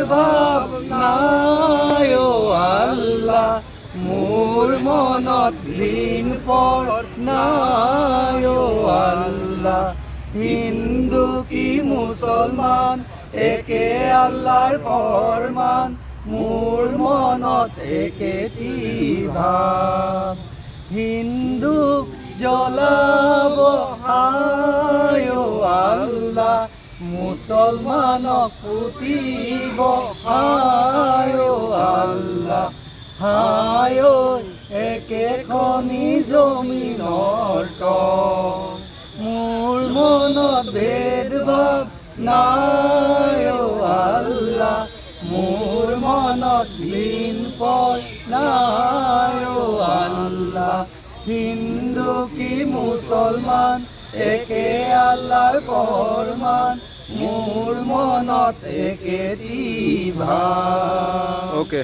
ভাব নাই ও আল্লাহ মোর মনত দিন পর নাই ও আল্লাহ হিন্দু কি মুসলমান একে আল্লাহর ফরমান মোর মনত একেটি ভাব হিন্দু জ্বলাব হায় ও আল্লাহ মুসলমানক পুতিব হায় ও আল্লাহ হায় ও একেখনি জমিনৰ তল মোৰ মনত ভেদভাৱ নাই ও আল্লাহ মোৰ মনত দিন পৰ নাই ও আল্লাহ হিন্দু কি মুসলমান একে আল্লাহৰ ফৰমান মোৰ মনত একেটি ভাৱ। ওকে।